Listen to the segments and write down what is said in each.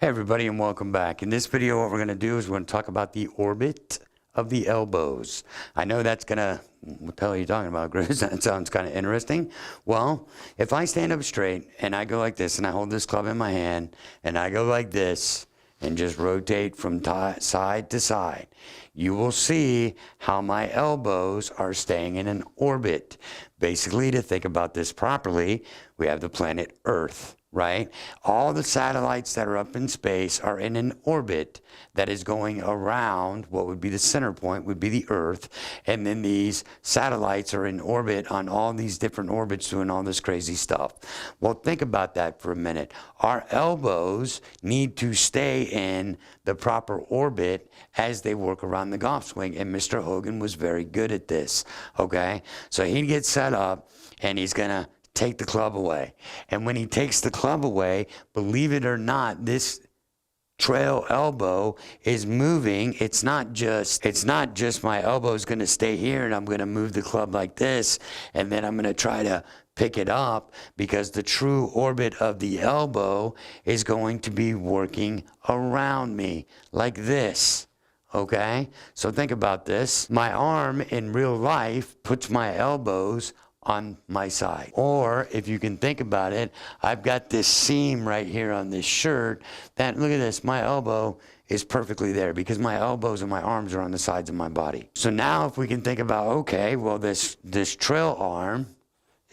Hey everybody, and welcome back. In this video, what we're going to do is we're going to talk about the orbit of the elbows. I know that's going to, what the hell are you talking about, Chris? That sounds kind of interesting. Well, if I stand up straight and I go like this and I hold this club in my hand and I go like this and just rotate from side to side, you will see how my elbows are staying in an orbit. Basically, to think about this properly, we have the planet Earth. Right? All the satellites that are up in space are in an orbit that is going around what would be the center point, would be the Earth. And then these satellites are in orbit on all these different orbits doing all this crazy stuff. Well, think about that for a minute. Our elbows need to stay in the proper orbit as they work around the golf swing. And Mr. Hogan was very good at this. Okay? So he gets set up and he's going to take the club away. And when he takes the club away, believe it or not, this trail elbow is moving. It's not just my elbow is going to stay here and I'm going to move the club like this and then I'm going to try to pick it up, because the true orbit of the elbow is going to be working around me like this. Okay? So think about this. My arm in real life puts my elbows on my side. Or if you can think about it, I've got this seam right here on this shirt that, look at this, my elbow is perfectly there because my elbows and my arms are on the sides of my body. So now if we can think about, okay, well this trail arm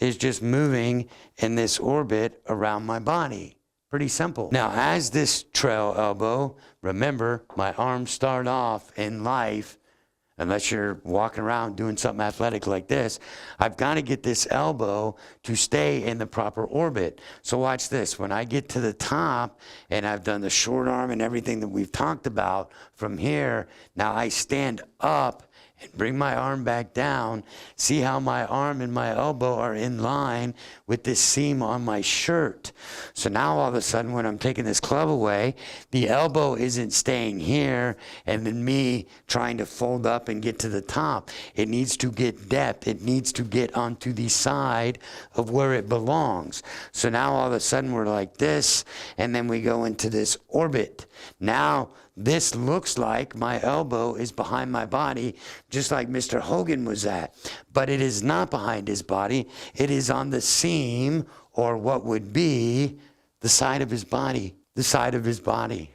is just moving in this orbit around my body. Pretty simple. Now as this trail elbow, remember my arms start off in life, unless you're walking around doing something athletic like this, I've got to get this elbow to stay in the proper orbit. So watch this. When I get to the top and I've done the short arm and everything that we've talked about from here, now I stand up and bring my arm back down. See how my arm and my elbow are in line with this seam on my shirt. So now all of a sudden when I'm taking this club away, the elbow isn't staying here and then me trying to fold up and get to the top. It needs to get depth. It needs to get onto the side of where it belongs. So now all of a sudden we're like this, and then we go into this orbit. Now this looks like my elbow is behind my body, just like Mr. Hogan was at. But it is not behind his body. It is on the seam, or what would be the side of his body. The side of his body.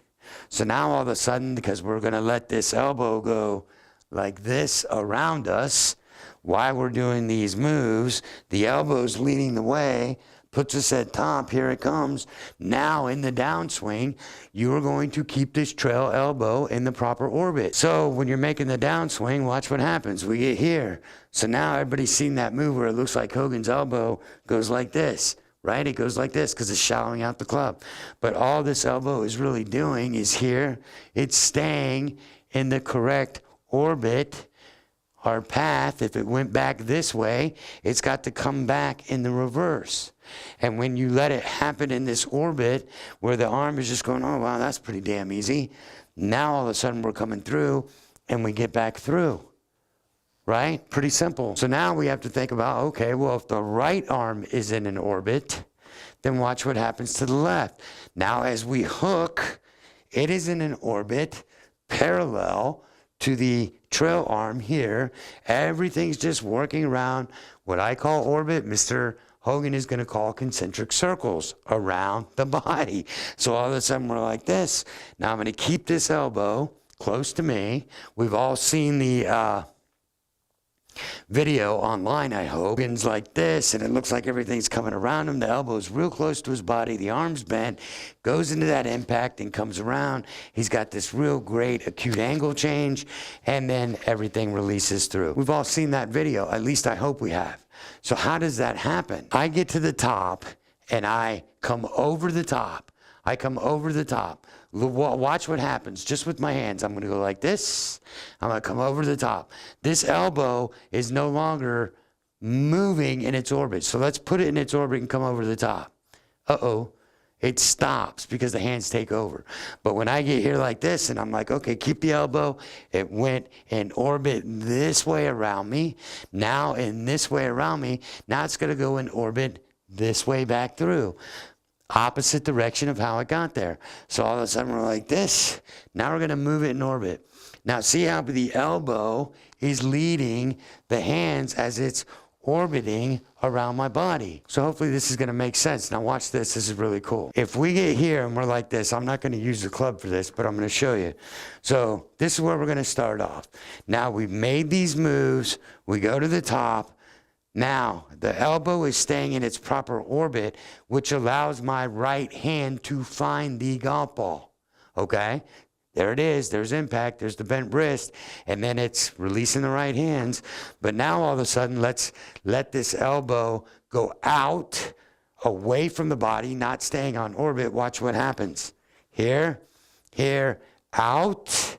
So now all of a sudden, because we're going to let this elbow go like this around us, while we're doing these moves, the elbow's leading the way, puts us at top. Here it comes. Now in the downswing, you are going to keep this trail elbow in the proper orbit. So when you're making the downswing, watch what happens. We get here. So now everybody's seen that move where it looks like Hogan's elbow goes like this, right? It goes like this because it's shallowing out the club. But all this elbow is really doing is here. It's staying in the correct orbit. Our path, if it went back this way, it's got to come back in the reverse. And when you let it happen in this orbit where the arm is just going, oh, wow, that's pretty damn easy. Now all of a sudden we're coming through and we get back through, right? Pretty simple. So now we have to think about, okay, well, if the right arm is in an orbit, then watch what happens to the left. Now as we hook, it is in an orbit parallel to the trail arm here. Everything's just working around what I call orbit. Mr. Hogan is going to call concentric circles around the body. So all of a sudden we're like this. Now I'm going to keep this elbow close to me. We've all seen the video online, I hope. Hogan's like this, and it looks like everything's coming around him. The elbow's real close to his body. The arm's bent, goes into that impact and comes around. He's got this real great acute angle change, and then everything releases through. We've all seen that video. At least I hope we have. So how does that happen? I get to the top, and I come over the top. I come over the top. Watch what happens just with my hands. I'm going to go like this. I'm going to come over the top. This elbow is no longer moving in its orbit. So let's put it in its orbit and come over to the top. Uh-oh. It stops because the hands take over. But when I get here like this and I'm like, okay, keep the elbow. It went in orbit this way around me. Now in this way around me. Now it's going to go in orbit this way back through. opposite direction of how it got there. So all of a sudden we're like this. Now we're going to move it in orbit. Now see how the elbow is leading the hands as it's orbiting around my body. So hopefully this is going to make sense. Now watch this. This is really cool. If we get here and we're like this, I'm not going to use the club for this, but I'm going to show you. So this is where we're going to start off. Now we've made these moves. We go to the top. Now the elbow is staying in its proper orbit, which allows my right hand to find the golf ball. Okay? There it is. There's impact. There's the bent wrist. And then it's releasing the right hands. But now all of a sudden, let's let this elbow go out, away from the body, not staying on orbit. Watch what happens. Here, here, out.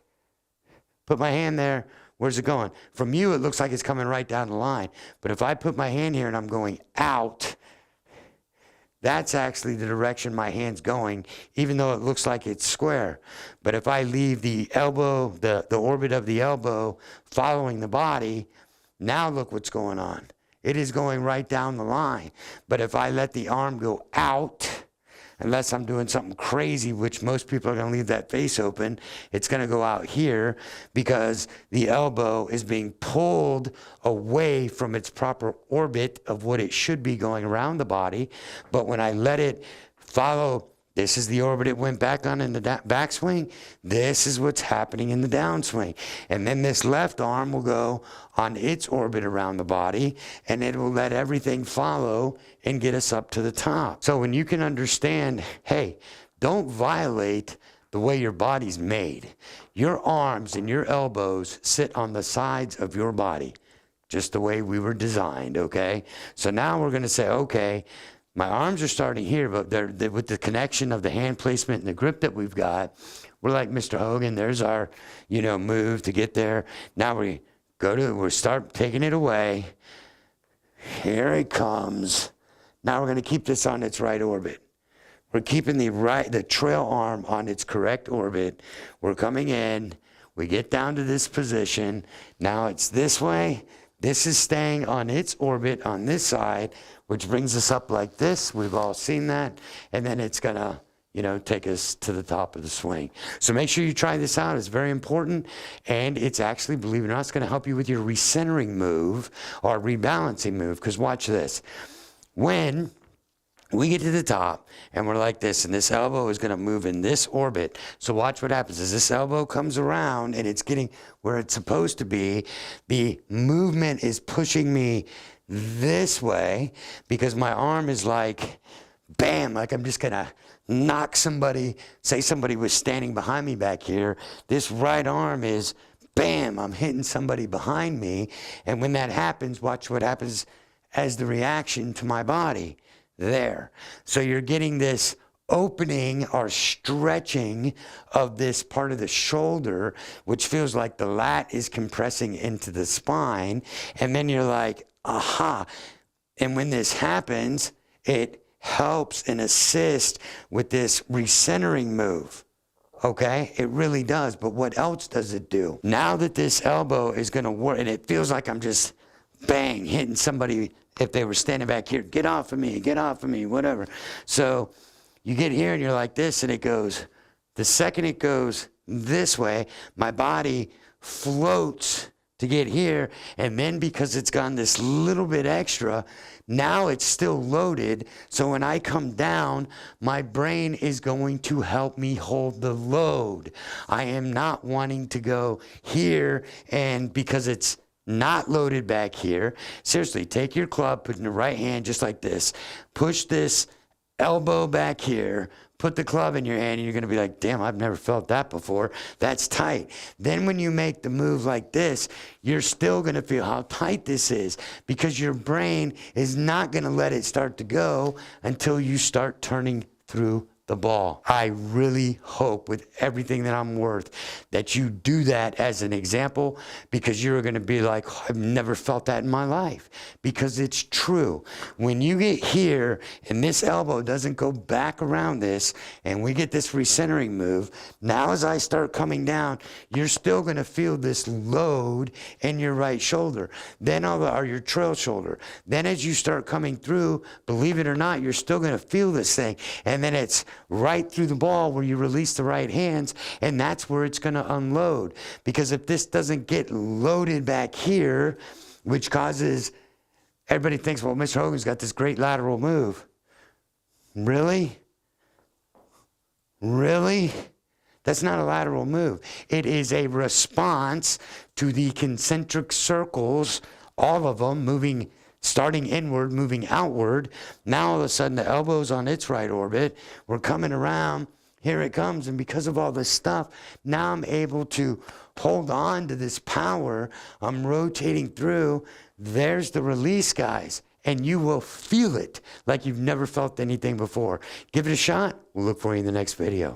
Put my hand there. Where's it going? From you, it looks like it's coming right down the line. But if I put my hand here and I'm going out, that's actually the direction my hand's going, even though it looks like it's square. But if I leave the elbow, the orbit of the elbow following the body, now look what's going on. It is going right down the line. But if I let the arm go out, unless I'm doing something crazy, which most people are going to leave that face open, it's going to go out here because the elbow is being pulled away from its proper orbit of what it should be going around the body. But when I let it follow, this is the orbit it went back on in the backswing. This is what's happening in the downswing. And then this left arm will go on its orbit around the body, and it will let everything follow and get us up to the top. So when you can understand, hey, don't violate the way your body's made. Your arms and your elbows sit on the sides of your body, just the way we were designed, okay? So now we're going to say, okay, my arms are starting here, but they're with the connection of the hand placement and the grip that we've got. We're like Mr. Hogan. There's our, move to get there. Now we start taking it away. Here it comes. Now we're going to keep this on its right orbit. We're keeping the trail arm on its correct orbit. We're coming in. We get down to this position. Now it's this way. This is staying on its orbit on this side, which brings us up like this. We've all seen that. And then it's going to, take us to the top of the swing. So make sure you try this out. It's very important. And it's actually, believe it or not, it's going to help you with your recentering move or rebalancing move. Because watch this. When we get to the top and we're like this, and this elbow is going to move in this orbit. So watch what happens as this elbow comes around and it's getting where it's supposed to be. The movement is pushing me this way because my arm is like, bam, like I'm just going to knock somebody. Say somebody was standing behind me back here. This right arm is, bam, I'm hitting somebody behind me. And when that happens, watch what happens as the reaction to my body. There. So you're getting this opening or stretching of this part of the shoulder, which feels like the lat is compressing into the spine. And then you're like, aha. And when this happens, it helps and assists with this recentering move. Okay? It really does. But what else does it do? Now that this elbow is going to work, and it feels like I'm just bang, hitting somebody. If they were standing back here, get off of me, whatever. So you get here and you're like this, and it goes, the second it goes this way, my body floats to get here. And then because it's gone this little bit extra, now it's still loaded. So when I come down, my brain is going to help me hold the load. I am not wanting to go here, and because it's not loaded back here. Seriously, take your club, put it in the right hand just like this. Push this elbow back here. Put the club in your hand, and you're going to be like, damn, I've never felt that before. That's tight. Then when you make the move like this, you're still going to feel how tight this is because your brain is not going to let it start to go until you start turning through the ball. I really hope with everything that I'm worth that you do that as an example, because you're going to be like, oh, I've never felt that in my life, because it's true. When you get here and this elbow doesn't go back around this and we get this recentering move, now as I start coming down, you're still going to feel this load in your right shoulder, then or your trail shoulder. Then as you start coming through, believe it or not, you're still going to feel this thing. And then it's right through the ball where you release the right hands, and that's where it's going to unload. Because if this doesn't get loaded back here, which causes, everybody thinks, well, Mr. Hogan's got this great lateral move. Really? Really? That's not a lateral move. It is a response to the concentric circles, all of them moving, starting inward, moving outward. Now all of a sudden the elbow's on its right orbit. We're coming around. Here it comes. And because of all this stuff, now I'm able to hold on to this power. I'm rotating through. There's the release, guys. And you will feel it like you've never felt anything before. Give it a shot. We'll look for you in the next video.